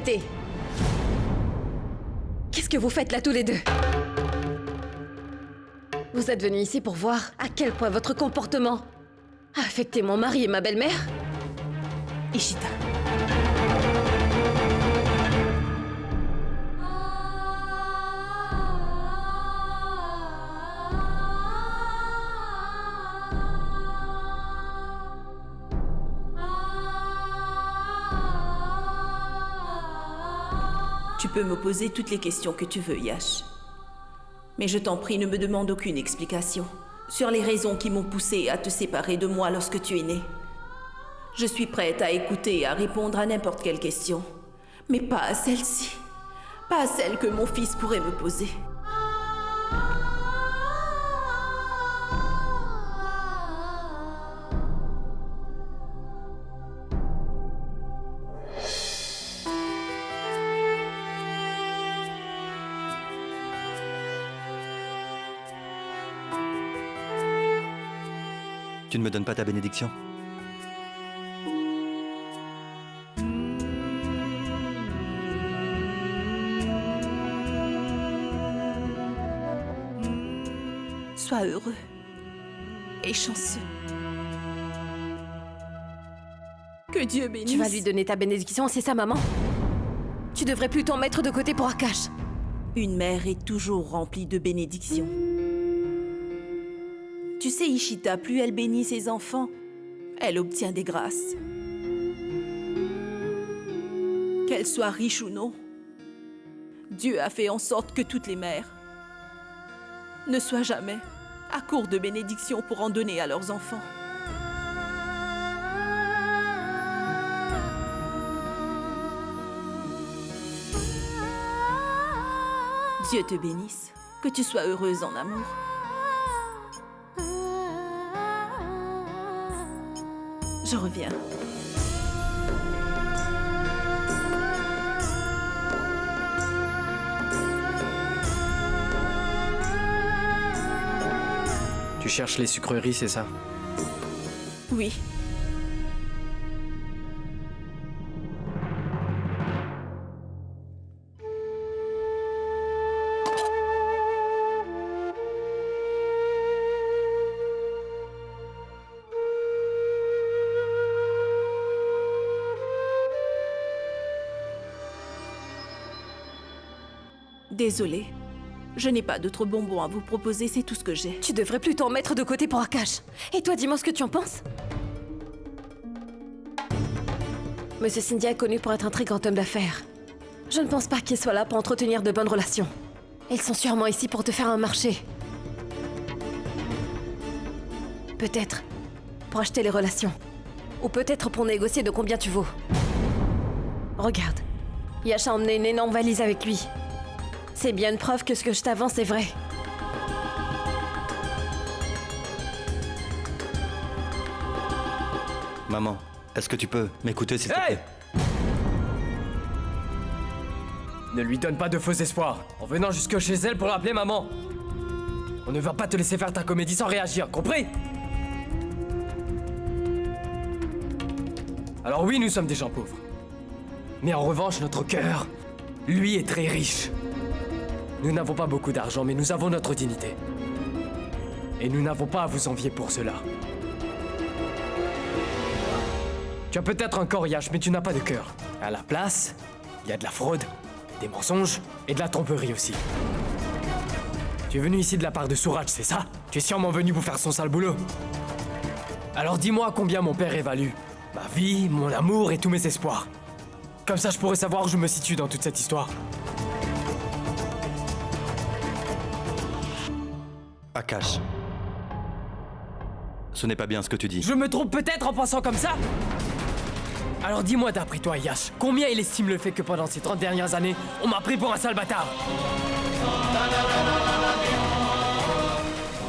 Arrêtez! Qu'est-ce que vous faites là tous les deux? Vous êtes venus ici pour voir à quel point votre comportement a affecté mon mari et ma belle-mère? Ishita. Tu peux me poser toutes les questions que tu veux, Yash. Mais je t'en prie, ne me demande aucune explication sur les raisons qui m'ont poussé à te séparer de moi lorsque tu es né. Je suis prête à écouter et à répondre à n'importe quelle question, mais pas à celle-ci. Pas à celle que mon fils pourrait me poser. Tu ne me donnes pas ta bénédiction? Sois heureux et chanceux. Que Dieu bénisse. Tu vas lui donner ta bénédiction, c'est ça, maman? Tu devrais plutôt en mettre de côté pour Akash. Une mère est toujours remplie de bénédictions. Tu sais, Ishita, plus elle bénit ses enfants, elle obtient des grâces. Qu'elles soient riches ou non, Dieu a fait en sorte que toutes les mères ne soient jamais à court de bénédictions pour en donner à leurs enfants. Dieu te bénisse, que tu sois heureuse en amour. Je reviens. Tu cherches les sucreries, c'est ça? Oui. Désolée. Je n'ai pas d'autres bonbons à vous proposer, c'est tout ce que j'ai. Tu devrais plutôt en mettre de côté pour Akash. Et toi, dis-moi ce que tu en penses. Monsieur Scindia est connu pour être un très grand homme d'affaires. Je ne pense pas qu'il soit là pour entretenir de bonnes relations. Ils sont sûrement ici pour te faire un marché. Peut-être pour acheter les relations. Ou peut-être pour négocier de combien tu vaux. Regarde, Yash a emmené une énorme valise avec lui. C'est bien une preuve que ce que je t'avance est vrai. Maman, est-ce que tu peux m'écouter s'il te Hey! plaît? Ne lui donne pas de faux espoirs en venant jusque chez elle pour l'appeler maman. On ne va pas te laisser faire ta comédie sans réagir, compris? Alors oui, nous sommes des gens pauvres. Mais en revanche, notre cœur, lui, est très riche. Nous n'avons pas beaucoup d'argent, mais nous avons notre dignité. Et nous n'avons pas à vous envier pour cela. Tu as peut-être un corps, Yash, mais tu n'as pas de cœur. À la place, il y a de la fraude, des mensonges et de la tromperie aussi. Tu es venu ici de la part de Suraj, c'est ça? Tu es sûrement venu pour faire son sale boulot. Alors dis-moi combien mon père évalue ma vie, mon amour et tous mes espoirs. Comme ça, je pourrais savoir où je me situe dans toute cette histoire. Akash. Ce n'est pas bien ce que tu dis. Je me trompe peut-être en pensant comme ça? Alors dis-moi d'après toi, Yash, combien il estime le fait que pendant ces 30 dernières années, on m'a pris pour un sale bâtard?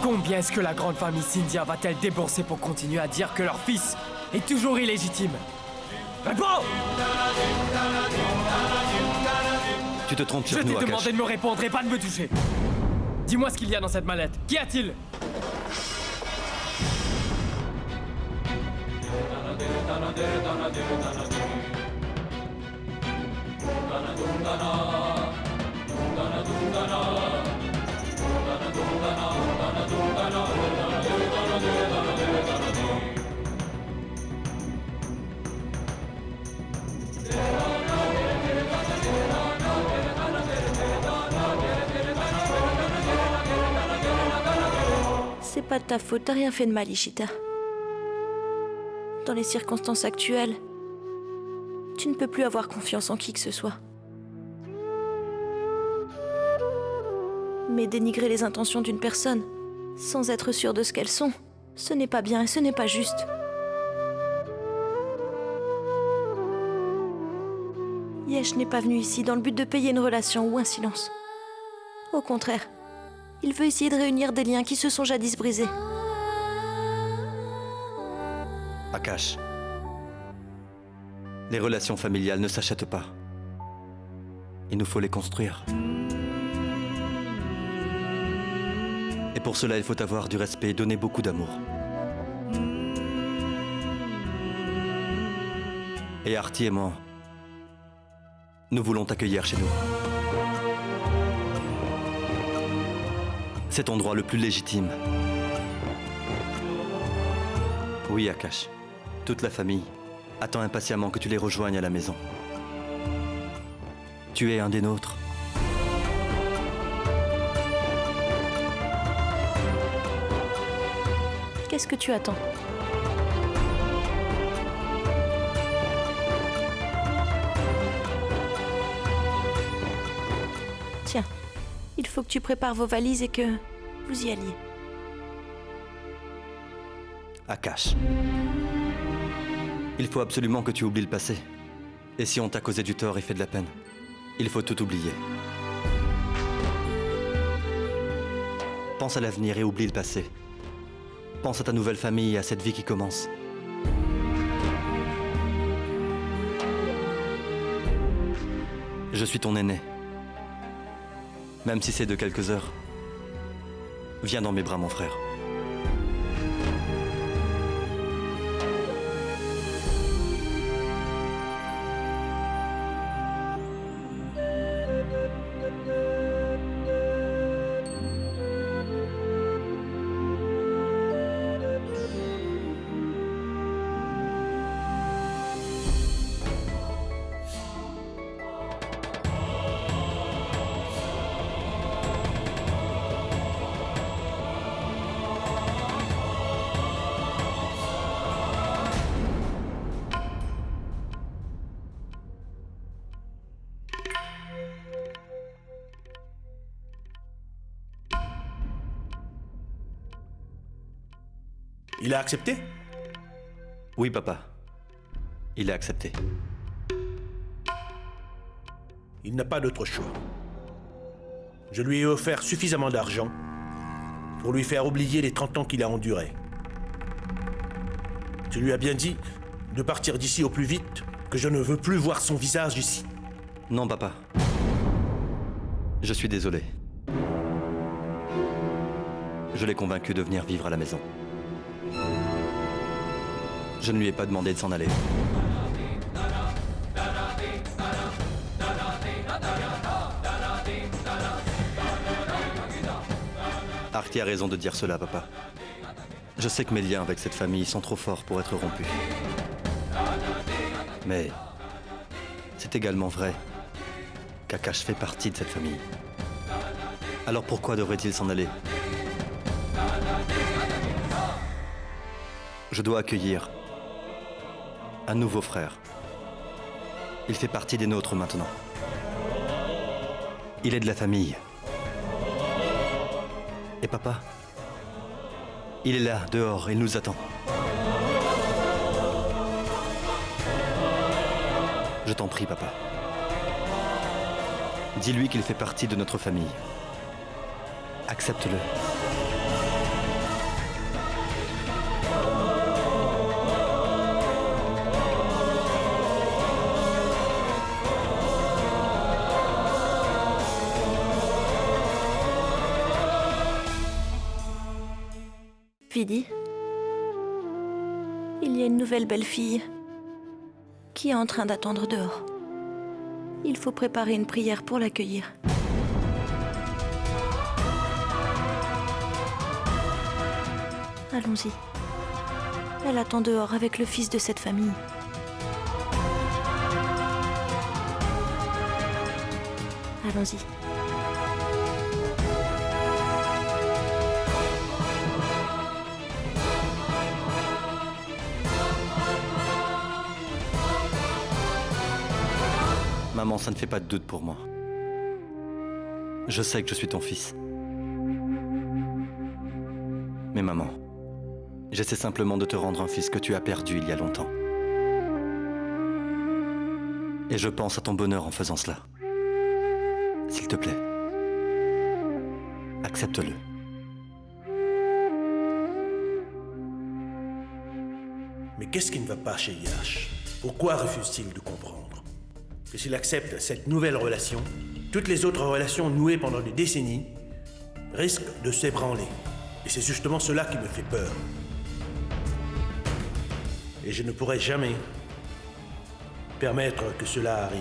Combien est-ce que la grande famille Scindia va-t-elle débourser pour continuer à dire que leur fils est toujours illégitime? Réponds! Tu te trompes Je sur t'ai nous, Akash. demandé de me répondre et pas de me toucher. Dis-moi ce qu'il y a dans cette mallette. Qu'y a-t-il? C'est pas de ta faute, t'as rien fait de mal, Ishita. Dans les circonstances actuelles, tu ne peux plus avoir confiance en qui que ce soit. Mais dénigrer les intentions d'une personne, sans être sûr de ce qu'elles sont, ce n'est pas bien et ce n'est pas juste. Yesh n'est pas venu ici dans le but de payer une relation ou un silence. Au contraire, il veut essayer de réunir des liens qui se sont jadis brisés. Akash. Les relations familiales ne s'achètent pas. Il nous faut les construire. Et pour cela, il faut avoir du respect et donner beaucoup d'amour. Et Artie et moi, nous voulons t'accueillir chez nous. C'est ton droit le plus légitime. Oui, Akash. Toute la famille attend impatiemment que tu les rejoignes à la maison. Tu es un des nôtres. Qu'est-ce que tu attends? Tiens, il faut que tu prépares vos valises et que vous y alliez. Akash. Il faut absolument que tu oublies le passé. Et si on t'a causé du tort et fait de la peine, il faut tout oublier. Pense à l'avenir et oublie le passé. Pense à ta nouvelle famille et à cette vie qui commence. Je suis ton aîné. Même si c'est de quelques heures. Viens dans mes bras, mon frère. Il a accepté? Oui, papa. Il a accepté. Il n'a pas d'autre choix. Je lui ai offert suffisamment d'argent pour lui faire oublier les 30 ans qu'il a endurés. Je lui ai bien dit de partir d'ici au plus vite, que je ne veux plus voir son visage ici. Non, papa. Je suis désolé. Je l'ai convaincu de venir vivre à la maison. Je ne lui ai pas demandé de s'en aller. Artie a raison de dire cela, papa. Je sais que mes liens avec cette famille sont trop forts pour être rompus. Mais c'est également vrai qu'Akash fait partie de cette famille. Alors pourquoi devrait-il s'en aller? Je dois accueillir un nouveau frère. Il fait partie des nôtres maintenant. Il est de la famille. Et papa, il est là, dehors, il nous attend. Je t'en prie, papa. Dis-lui qu'il fait partie de notre famille. Accepte-le. Vidi, il y a une nouvelle belle-fille qui est en train d'attendre dehors. Il faut préparer une prière pour l'accueillir. Allons-y. Elle attend dehors avec le fils de cette famille. Allons-y. Maman, ça ne fait pas de doute pour moi. Je sais que je suis ton fils. Mais maman, j'essaie simplement de te rendre un fils que tu as perdu il y a longtemps. Et je pense à ton bonheur en faisant cela. S'il te plaît, accepte-le. Mais qu'est-ce qui ne va pas chez Yash? Pourquoi refuse-t-il de comprendre que s'il accepte cette nouvelle relation, toutes les autres relations nouées pendant des décennies risquent de s'ébranler? Et c'est justement cela qui me fait peur. Et je ne pourrai jamais permettre que cela arrive.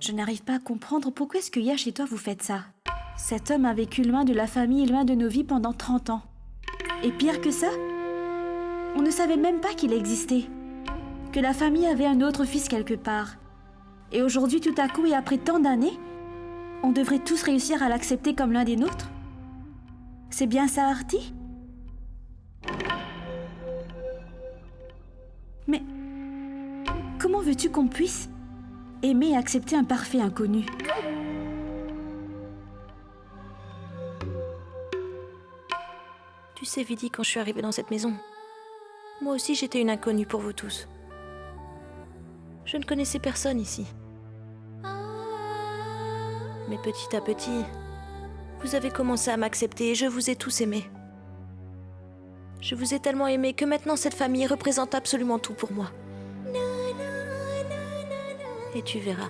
Je n'arrive pas à comprendre pourquoi est-ce que Yash et toi vous faites ça. Cet homme a vécu loin de la famille et loin de nos vies pendant 30 ans. Et pire que ça, on ne savait même pas qu'il existait. Que la famille avait un autre fils quelque part. Et aujourd'hui, tout à coup et après tant d'années, on devrait tous réussir à l'accepter comme l'un des nôtres? C'est bien ça, Artie? Mais comment veux-tu qu'on puisse aimer et accepter un parfait inconnu? Tu sais, Vidi, quand je suis arrivée dans cette maison, moi aussi j'étais une inconnue pour vous tous. Je ne connaissais personne ici. Mais petit à petit, vous avez commencé à m'accepter et je vous ai tous aimés. Je vous ai tellement aimé que maintenant cette famille représente absolument tout pour moi. Et tu verras.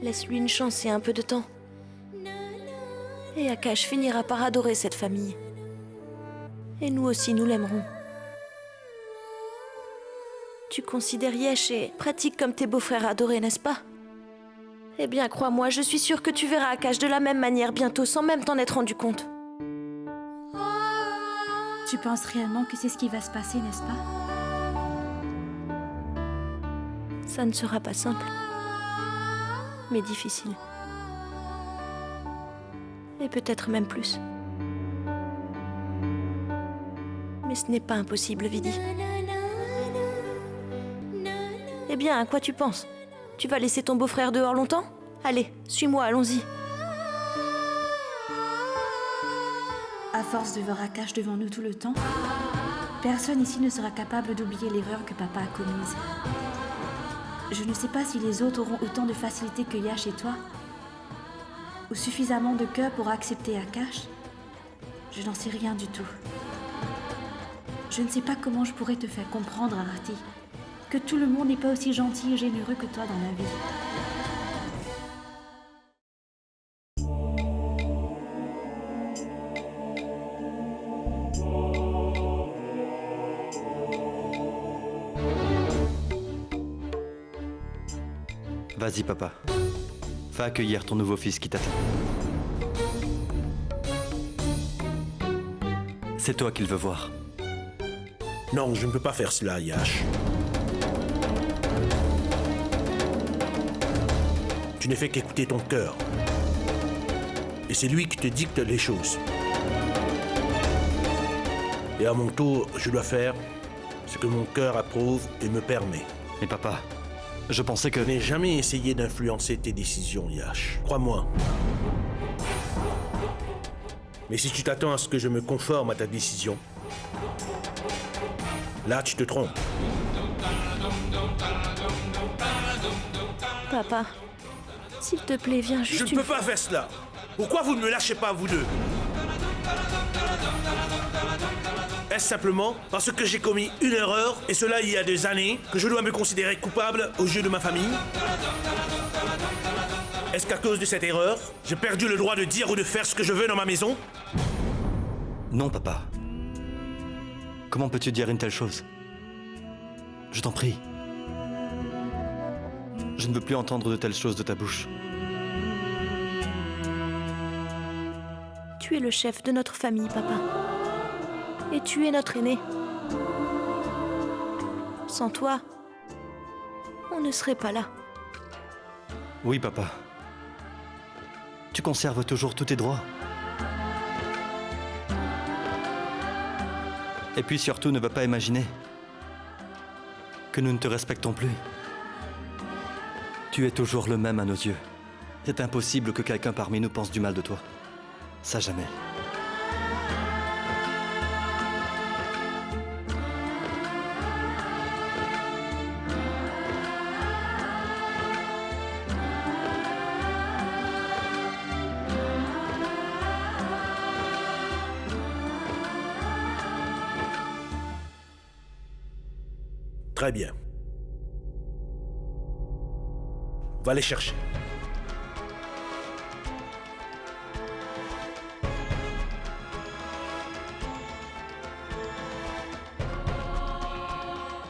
Laisse-lui une chance et un peu de temps. Et Akash finira par adorer cette famille. Et nous aussi, nous l'aimerons. Tu considères Yesh et pratique comme tes beaux-frères adorés, n'est-ce pas? Eh bien, crois-moi, je suis sûre que tu verras Akash de la même manière bientôt, sans même t'en être rendu compte. Tu penses réellement que c'est ce qui va se passer, n'est-ce pas? Ça ne sera pas simple, mais difficile. Et peut-être même plus. Mais ce n'est pas impossible, Vidi. Eh bien, à quoi tu penses? Tu vas laisser ton beau-frère dehors longtemps? Allez, suis-moi, allons-y. À force de voir Akash devant nous tout le temps, personne ici ne sera capable d'oublier l'erreur que papa a commise. Je ne sais pas si les autres auront autant de facilité que Yash et toi, ou suffisamment de cœur pour accepter Akash. Je n'en sais rien du tout. Je ne sais pas comment je pourrais te faire comprendre, Artie, que tout le monde n'est pas aussi gentil et généreux que toi dans la vie. Vas-y, papa. Va accueillir ton nouveau fils qui t'attend. C'est toi qu'il veut voir. Non, je ne peux pas faire cela, Yash. Tu n'es fait qu'écouter ton cœur. Et c'est lui qui te dicte les choses. Et à mon tour, je dois faire ce que mon cœur approuve et me permet. Mais papa, je pensais que... Je n'ai jamais essayé d'influencer tes décisions, Yash. Crois-moi. Mais si tu t'attends à ce que je me conforme à ta décision, là, tu te trompes. Papa, s'il te plaît, viens juste Je ne peux pas faire cela. Pourquoi vous ne me lâchez pas, vous deux? Est-ce simplement parce que j'ai commis une erreur, et cela il y a des années, que je dois me considérer coupable aux yeux de ma famille? Est-ce qu'à cause de cette erreur, j'ai perdu le droit de dire ou de faire ce que je veux dans ma maison? Non, papa. Comment peux-tu dire une telle chose? Je t'en prie. Je ne veux plus entendre de telles choses de ta bouche. Tu es le chef de notre famille, papa. Et tu es notre aîné. Sans toi, on ne serait pas là. Oui, papa. Tu conserves toujours tous tes droits. Et puis surtout, ne va pas imaginer que nous ne te respectons plus. Tu es toujours le même à nos yeux. C'est impossible que quelqu'un parmi nous pense du mal de toi. Ça jamais. Très bien. On va les chercher.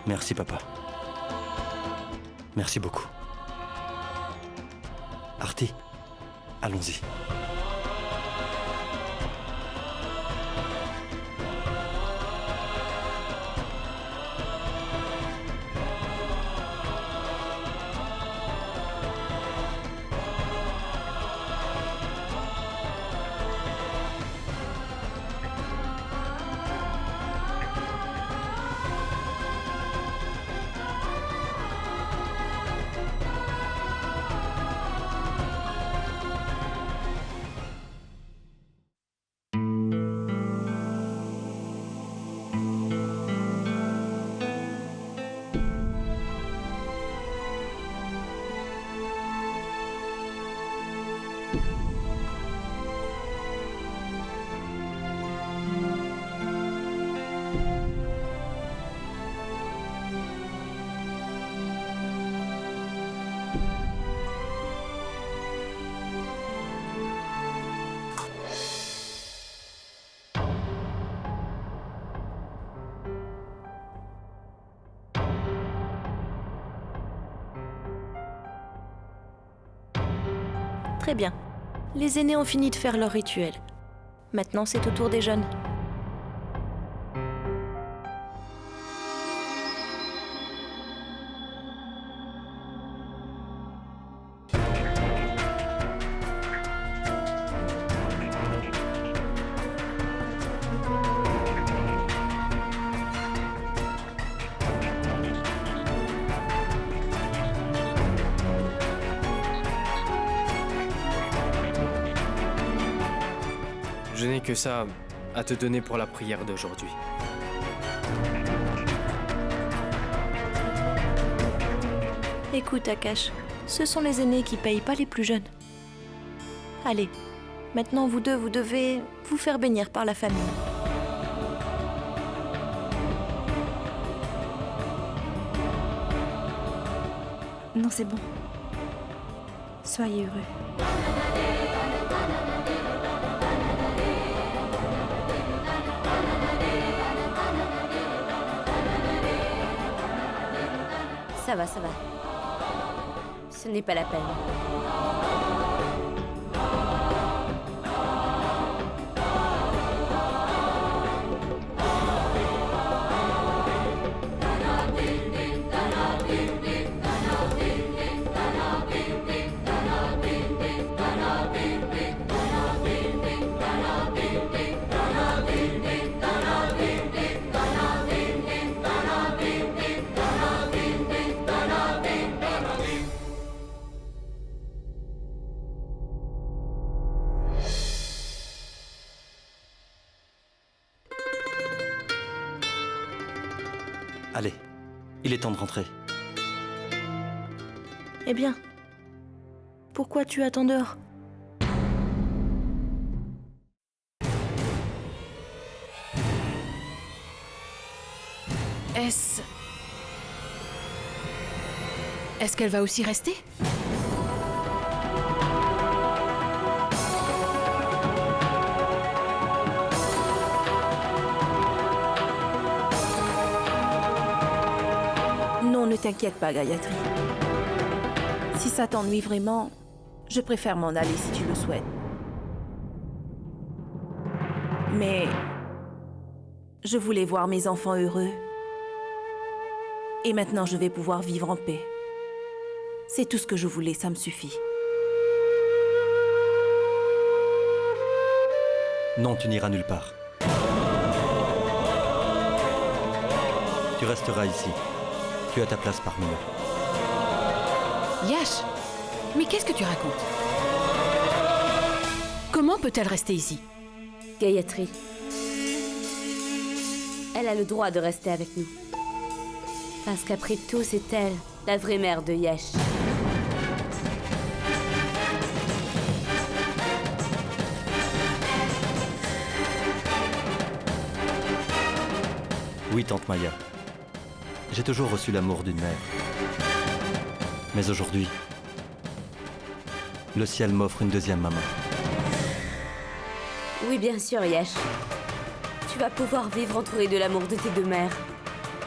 Merci, papa. Merci beaucoup. Artie, allons-y. Très bien. Les aînés ont fini de faire leur rituel. Maintenant, c'est au tour des jeunes. Je n'ai que ça à te donner pour la prière d'aujourd'hui. Écoute, Akash, ce sont les aînés qui payent, pas les plus jeunes. Allez, maintenant vous deux, vous devez vous faire bénir par la famille. Non, c'est bon. Soyez heureux. Ça va, ça va. Ce n'est pas la peine. Allez, il est temps de rentrer. Eh bien, pourquoi tu attends dehors? Est-ce qu'elle va aussi rester? Non, ne t'inquiète pas, Gayatri. Si ça t'ennuie vraiment, je préfère m'en aller si tu le souhaites. Mais je voulais voir mes enfants heureux. Et maintenant, je vais pouvoir vivre en paix. C'est tout ce que je voulais, ça me suffit. Non, tu n'iras nulle part. Tu resteras ici. Tu as ta place parmi nous. Yash, mais qu'est-ce que tu racontes? Comment peut-elle rester ici? Gayatri. Elle a le droit de rester avec nous. Parce qu'après tout, c'est elle, la vraie mère de Yash. Oui, tante Maya. J'ai toujours reçu l'amour d'une mère. Mais aujourd'hui, le ciel m'offre une deuxième maman. Oui, bien sûr, Yash. Tu vas pouvoir vivre entouré de l'amour de tes deux mères.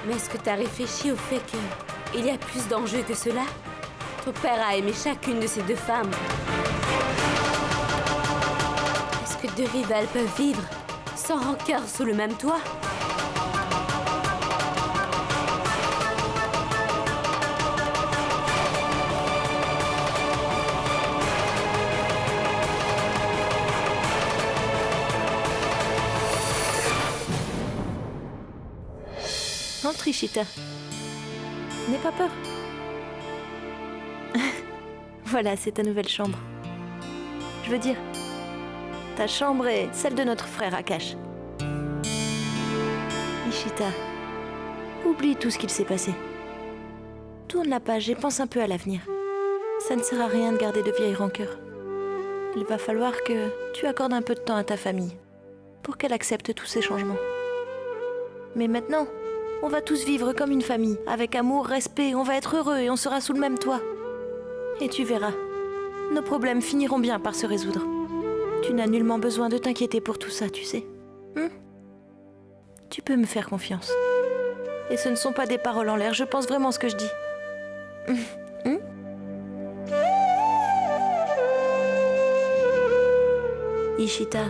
Mais est-ce que tu as réfléchi au fait qu'il y a plus d'enjeux que cela? Ton père a aimé chacune de ces deux femmes. Est-ce que deux rivales peuvent vivre sans rancœur sous le même toit? Entre, Ishita. N'aie pas peur. Voilà, c'est ta nouvelle chambre. Je veux dire, ta chambre est celle de notre frère Akash. Ishita, oublie tout ce qu'il s'est passé. Tourne la page et pense un peu à l'avenir. Ça ne sert à rien de garder de vieilles rancœurs. Il va falloir que tu accordes un peu de temps à ta famille pour qu'elle accepte tous ces changements. Mais maintenant, on va tous vivre comme une famille, avec amour, respect, on va être heureux et on sera sous le même toit. Et tu verras, nos problèmes finiront bien par se résoudre. Tu n'as nullement besoin de t'inquiéter pour tout ça, tu sais. Tu peux me faire confiance. Et ce ne sont pas des paroles en l'air, je pense vraiment ce que je dis. Ishita,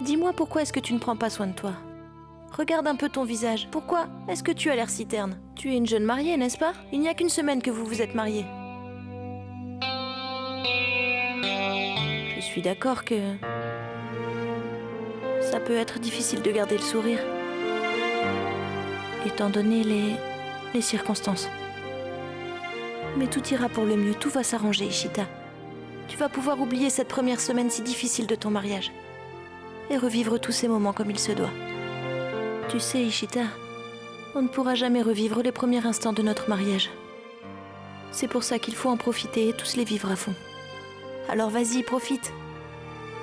dis-moi pourquoi est-ce que tu ne prends pas soin de toi? Regarde un peu ton visage. Pourquoi est-ce que tu as l'air si terne? Tu es une jeune mariée, n'est-ce pas? Il n'y a qu'une semaine que vous vous êtes mariés. Je suis d'accord que ça peut être difficile de garder le sourire, étant donné les circonstances. Mais tout ira pour le mieux, tout va s'arranger, Ishita. Tu vas pouvoir oublier cette première semaine si difficile de ton mariage et revivre tous ces moments comme il se doit. Tu sais, Ishita, on ne pourra jamais revivre les premiers instants de notre mariage. C'est pour ça qu'il faut en profiter et tous les vivre à fond. Alors vas-y, profite.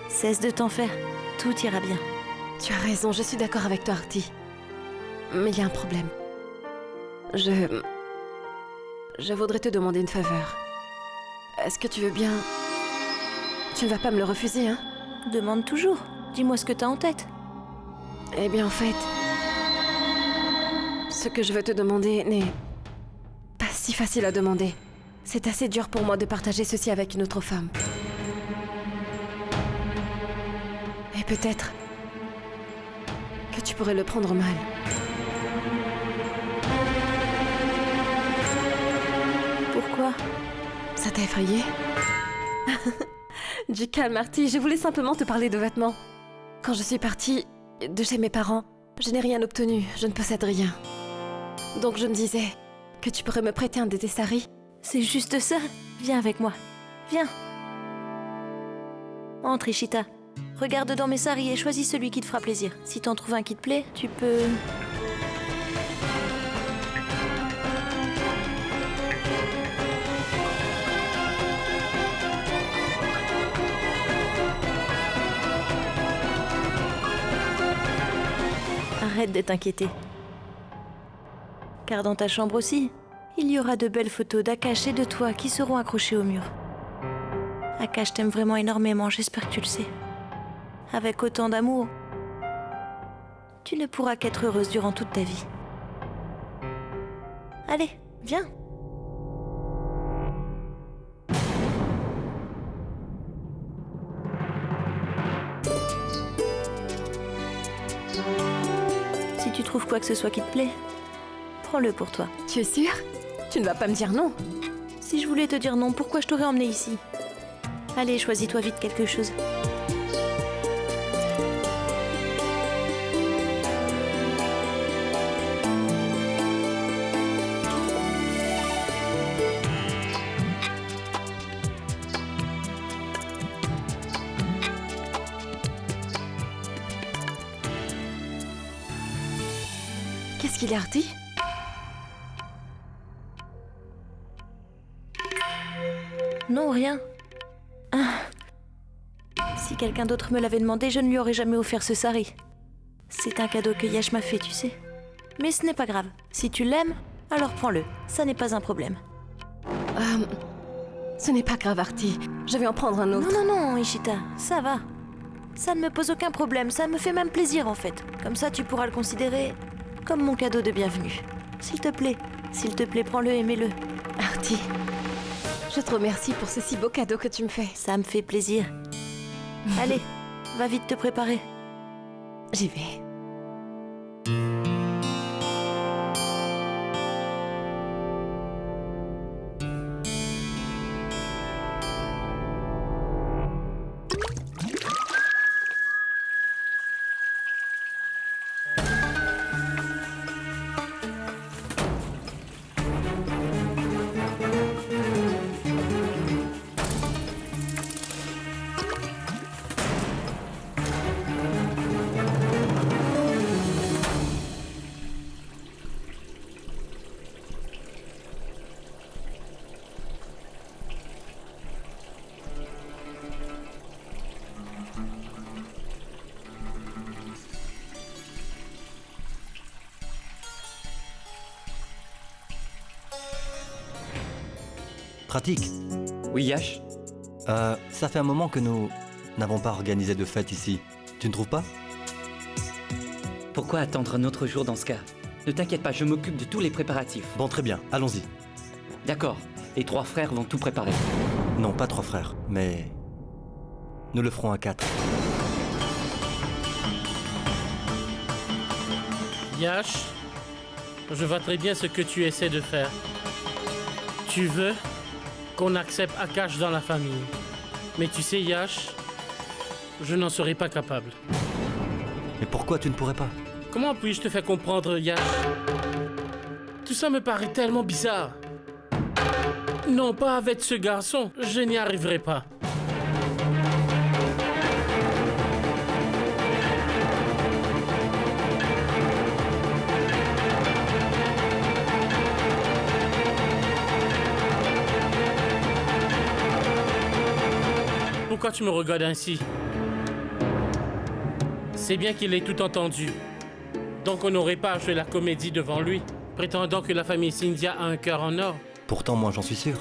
Cesse de t'en faire, tout ira bien. Tu as raison, je suis d'accord avec toi, Arti. Mais il y a un problème. Je voudrais te demander une faveur. Est-ce que tu veux bien... Tu ne vas pas me le refuser, hein? Demande toujours. Dis-moi ce que t'as en tête. Eh bien, en fait... Ce que je veux te demander n'est pas si facile à demander. C'est assez dur pour moi de partager ceci avec une autre femme. Et peut-être que tu pourrais le prendre mal. Pourquoi? Ça t'a effrayé? Du calme, Arti, je voulais simplement te parler de vêtements. Quand je suis partie de chez mes parents, je n'ai rien obtenu, je ne possède rien. Donc je me disais que tu pourrais me prêter un de tes saris. C'est juste ça. Viens avec moi. Viens. Entre, Ishita. Regarde dans mes saris et choisis celui qui te fera plaisir. Si t'en trouves un qui te plaît, tu peux... Arrête d'être inquiété. Car dans ta chambre aussi, il y aura de belles photos d'Akash et de toi qui seront accrochées au mur. Akash t'aime vraiment énormément, j'espère que tu le sais. Avec autant d'amour, tu ne pourras qu'être heureuse durant toute ta vie. Allez, viens. Tu trouves quoi que ce soit qui te plaît? Prends-le pour toi. Tu es sûre? Tu ne vas pas me dire non? Si je voulais te dire non, pourquoi je t'aurais emmené ici? Allez, choisis-toi vite quelque chose. Qu'est-ce qu'il a, Artie? Non, rien. Ah. Si quelqu'un d'autre me l'avait demandé, je ne lui aurais jamais offert ce sari. C'est un cadeau que Yash m'a fait, tu sais. Mais ce n'est pas grave. Si tu l'aimes, alors prends-le. Ça n'est pas un problème. Ce n'est pas grave, Artie. Je vais en prendre un autre. Non, non, non, Ishita, ça va. Ça ne me pose aucun problème, ça me fait même plaisir en fait. Comme ça, tu pourras le considérer comme mon cadeau de bienvenue. S'il te plaît, prends-le et mets-le. Artie, je te remercie pour ce si beau cadeau que tu me fais. Ça me fait plaisir. Allez, va vite te préparer. J'y vais. Pratique. Oui, Yash? Ça fait un moment que nous n'avons pas organisé de fête ici. Tu ne trouves pas? Pourquoi attendre un autre jour dans ce cas? Ne t'inquiète pas, je m'occupe de tous les préparatifs. Bon, très bien, allons-y. D'accord, les 3 frères vont tout préparer. Non, pas 3 frères, mais nous le ferons à 4. Yash, je vois très bien ce que tu essaies de faire. Tu veux qu'on accepte Akash dans la famille. Mais tu sais, Yash, je n'en serai pas capable. Mais pourquoi tu ne pourrais pas? Comment puis-je te faire comprendre, Yash? Tout ça me paraît tellement bizarre. Non, pas avec ce garçon. Je n'y arriverai pas. Pourquoi tu me regardes ainsi? C'est bien qu'il ait tout entendu. Donc on n'aurait pas à jouer la comédie devant lui, prétendant que la famille Scindia a un cœur en or. Pourtant, moi, j'en suis sûr.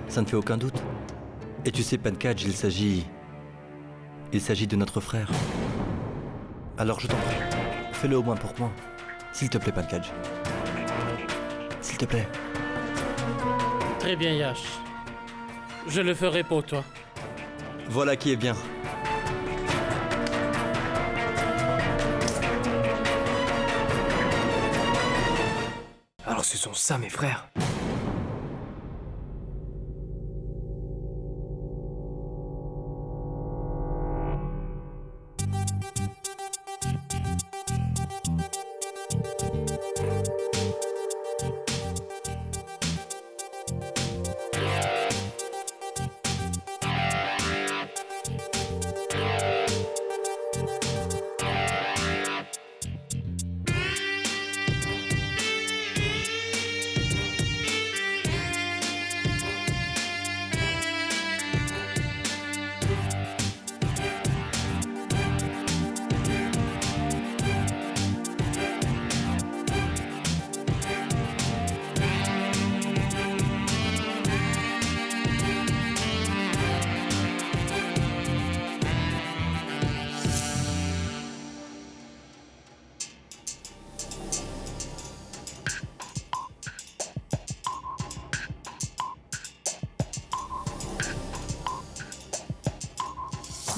Ça ne fait aucun doute. Et tu sais, Pankaj, il s'agit de notre frère. Alors je t'en prie, fais-le au moins pour moi. S'il te plaît, Pankaj. S'il te plaît. Très bien, Yash. Je le ferai pour toi. Voilà qui est bien. Alors ce sont ça mes frères.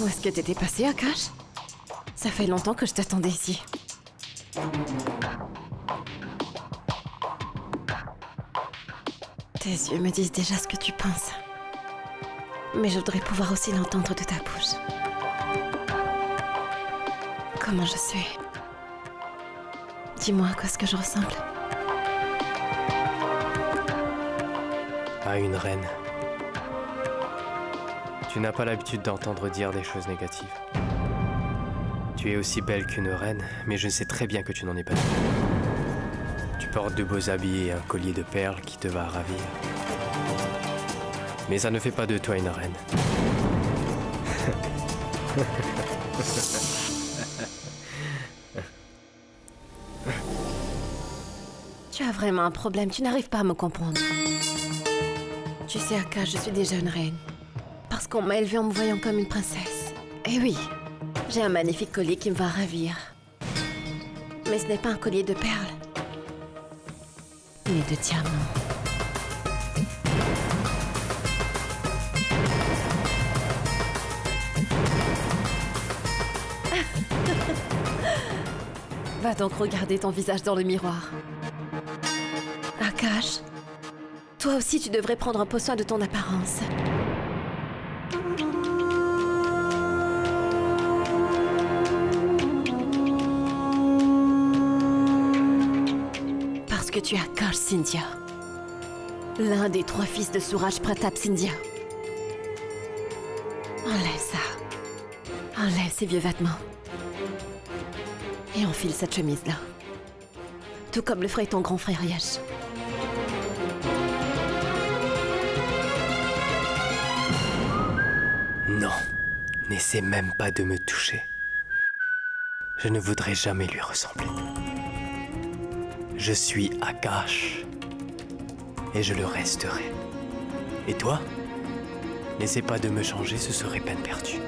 Où est-ce que t'étais passé, Akash? Ça fait longtemps que je t'attendais ici. Tes yeux me disent déjà ce que tu penses. Mais je voudrais pouvoir aussi l'entendre de ta bouche. Comment je suis? Dis-moi à quoi ce que je ressemble. À une reine. Tu n'as pas l'habitude d'entendre dire des choses négatives. Tu es aussi belle qu'une reine, mais je sais très bien que tu n'en es pas du tout. Tu portes de beaux habits et un collier de perles qui te va ravir. Mais ça ne fait pas de toi une reine. Tu as vraiment un problème, tu n'arrives pas à me comprendre. Tu sais, Akash, je suis déjà une reine. Parce qu'on m'a élevée en me voyant comme une princesse. Et oui, j'ai un magnifique collier qui me va ravir. Mais ce n'est pas un collier de perles, mais de diamants. Va donc regarder ton visage dans le miroir. Akash, toi aussi tu devrais prendre un peu soin de ton apparence. Parce que tu es Akash Scindia, l'un des 3 fils de Suraj Pratap Scindia. Enlève ça. Enlève ces vieux vêtements. Et enfile cette chemise-là. Tout comme le ferait ton grand frère Yash. Non, n'essaie même pas de me toucher. Je ne voudrais jamais lui ressembler. Je suis Akash. Et je le resterai. Et toi? N'essaie pas de me changer, ce serait peine perdue.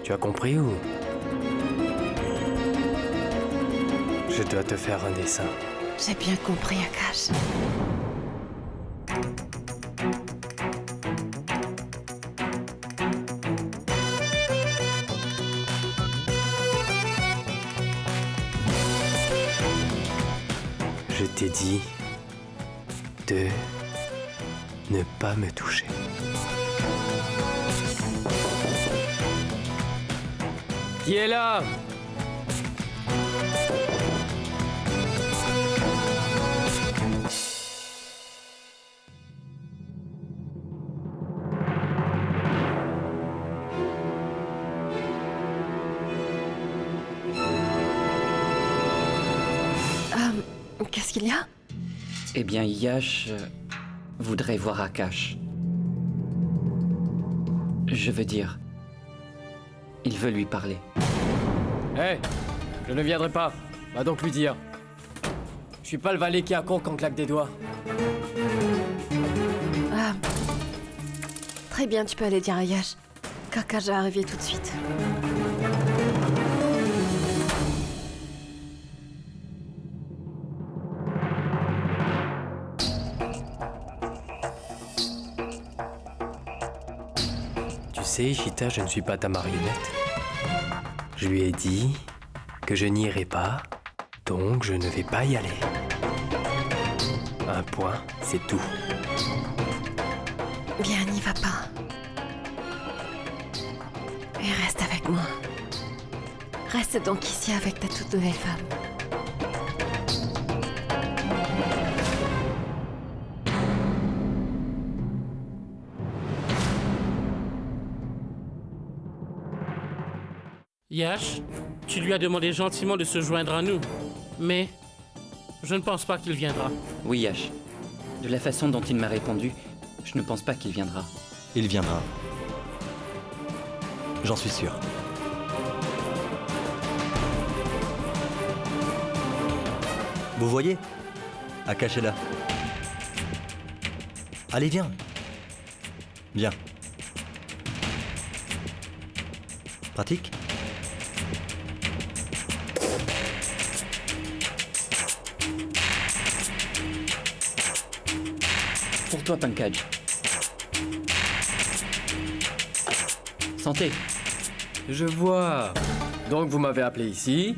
Tu as compris ou... Je dois te faire un dessin. J'ai bien compris, Akash. Je t'ai dit de ne pas me toucher. Qui est là? Qu'est-ce qu'il y a? Eh bien, Yash voudrait voir Akash. Je veux dire, il veut lui parler. Hé, je ne viendrai pas. Va donc lui dire. Je suis pas le valet qui accourt quand claque des doigts. Ah. Très bien, tu peux aller dire à Yash qu'Akash va arriver tout de suite. Tu sais, Ishita, je ne suis pas ta marionnette. Je lui ai dit que je n'irai pas, donc je ne vais pas y aller. Un point, c'est tout. Bien, n'y va pas. Et reste avec moi. Reste donc ici avec ta toute nouvelle femme. Yash, tu lui as demandé gentiment de se joindre à nous, mais je ne pense pas qu'il viendra. Oui, Yash. De la façon dont il m'a répondu, je ne pense pas qu'il viendra. Il viendra. J'en suis sûr. Vous voyez? Akash est là. Allez, viens. Viens. Pratique? Pour toi, Pankaj. Santé. Je vois. Donc vous m'avez appelé ici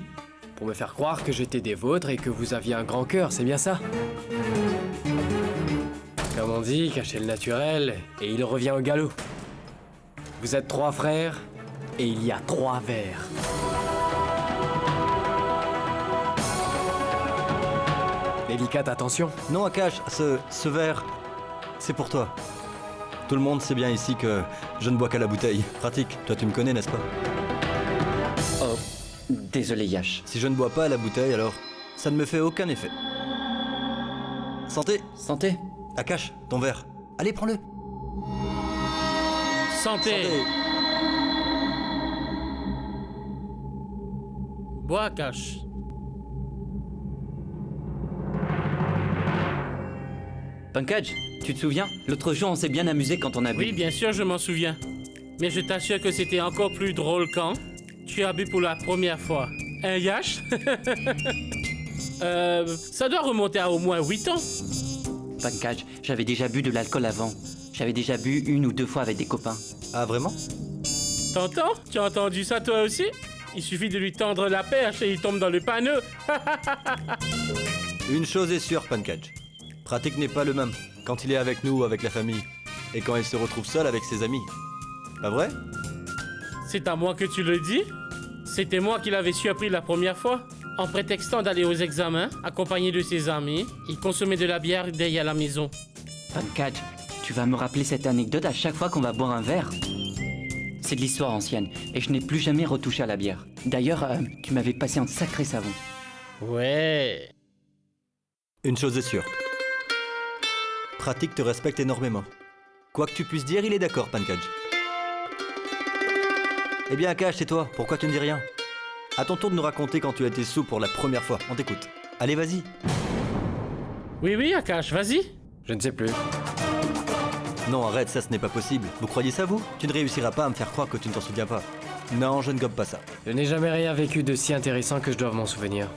pour me faire croire que j'étais des vôtres et que vous aviez un grand cœur, c'est bien ça? Comme on dit, cacher le naturel, et il revient au galop. Vous êtes 3 frères, et il y a 3 verres. Délicate attention. Non, Akash, ce verre, c'est pour toi. Tout le monde sait bien ici que je ne bois qu'à la bouteille. Pratique, toi tu me connais, n'est-ce pas? Oh, désolé Yash. Si je ne bois pas à la bouteille, alors ça ne me fait aucun effet. Santé. Santé. Akash, ton verre. Allez, prends-le. Santé. Bois, Akash. Pankaj, tu te souviens? L'autre jour, on s'est bien amusé quand on a bu. Oui, bien sûr, je m'en souviens. Mais je t'assure que c'était encore plus drôle quand tu as bu pour la première fois. Un Yash? Ça doit remonter à au moins 8 ans. Pankaj, j'avais déjà bu de l'alcool avant. J'avais déjà bu 1 ou 2 fois avec des copains. Ah, vraiment? T'entends? Tu as entendu ça toi aussi? Il suffit de lui tendre la perche et il tombe dans le panneau. Une chose est sûre, Pankaj. Pratique n'est pas le même quand il est avec nous ou avec la famille, et quand il se retrouve seul avec ses amis. Pas vrai? C'est à moi que tu le dis? C'était moi qui l'avais surpris la première fois. En prétextant d'aller aux examens, accompagné de ses amis, il consommait de la bière derrière la maison. Pankaj, tu vas me rappeler cette anecdote à chaque fois qu'on va boire un verre. C'est de l'histoire ancienne, et je n'ai plus jamais retouché à la bière. D'ailleurs, tu m'avais passé un sacré savon. Ouais. Une chose est sûre. Pratique te respecte énormément. Quoi que tu puisses dire, il est d'accord, Pankaj. Eh bien, Akash, c'est toi. Pourquoi tu ne dis rien? À ton tour de nous raconter quand tu as été sous pour la première fois. On t'écoute. Allez, vas-y. Oui, Akash, vas-y. Je ne sais plus. Non, arrête, ça ce n'est pas possible. Vous croyez ça, vous? Tu ne réussiras pas à me faire croire que tu ne t'en souviens pas. Non, je ne gobe pas ça. Je n'ai jamais rien vécu de si intéressant que je doive m'en souvenir.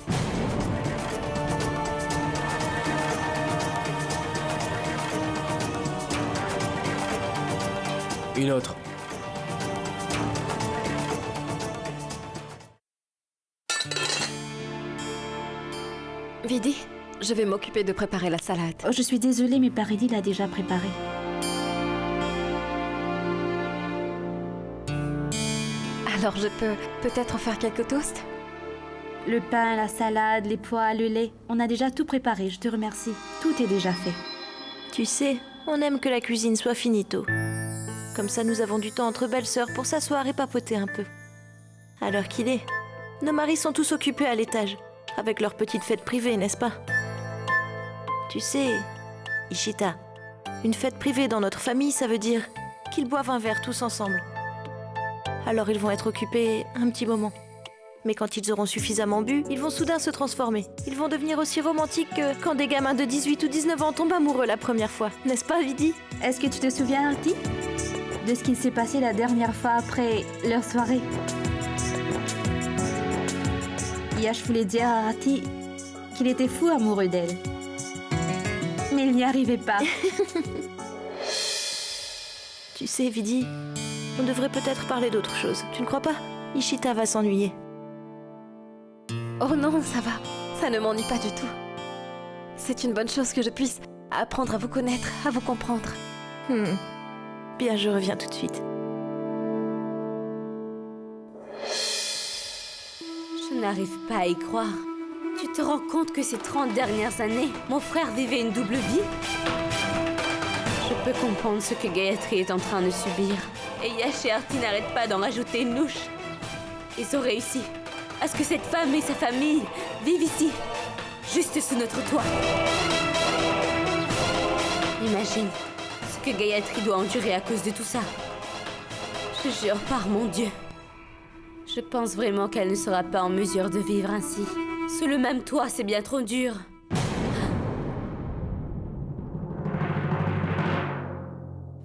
Une autre. Vidi, je vais m'occuper de préparer la salade. Oh, je suis désolée, mais Paridi l'a déjà préparé. Alors je peux peut-être faire quelques toasts? Le pain, la salade, les pois, le lait. On a déjà tout préparé, je te remercie. Tout est déjà fait. Tu sais, on aime que la cuisine soit finito. Comme ça, nous avons du temps entre belles-sœurs pour s'asseoir et papoter un peu. À l'heure qu'il est, nos maris sont tous occupés à l'étage, avec leur petite fête privée, n'est-ce pas? Tu sais, Ishita, une fête privée dans notre famille, ça veut dire qu'ils boivent un verre tous ensemble. Alors ils vont être occupés un petit moment. Mais quand ils auront suffisamment bu, ils vont soudain se transformer. Ils vont devenir aussi romantiques que quand des gamins de 18 ou 19 ans tombent amoureux la première fois. N'est-ce pas, Vidi? Est-ce que tu te souviens, Arti, de ce qui s'est passé la dernière fois après leur soirée? Yash voulait dire à Arti qu'il était fou amoureux d'elle. Mais il n'y arrivait pas. Tu sais, Vidi, on devrait peut-être parler d'autre chose. Tu ne crois pas? Ishita va s'ennuyer. Oh non, ça va. Ça ne m'ennuie pas du tout. C'est une bonne chose que je puisse apprendre à vous connaître, à vous comprendre. Bien, je reviens tout de suite. Je n'arrive pas à y croire. Tu te rends compte que ces 30 dernières années, mon frère vivait une double vie? Je peux comprendre ce que Gayatri est en train de subir. Et Yash et Arti n'arrêtent pas d'en rajouter une louche. Ils ont réussi à ce que cette femme et sa famille vivent ici, juste sous notre toit. Imagine ce que Gayatri doit endurer à cause de tout ça. Je jure par mon Dieu. Je pense vraiment qu'elle ne sera pas en mesure de vivre ainsi. Sous le même toit, c'est bien trop dur.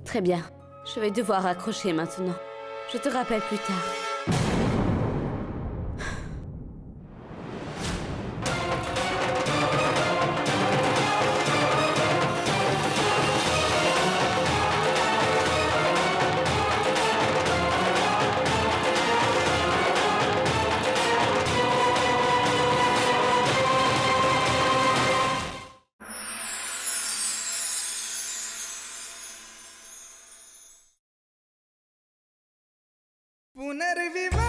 Très bien. Je vais devoir raccrocher maintenant. Je te rappelle plus tard. punerviva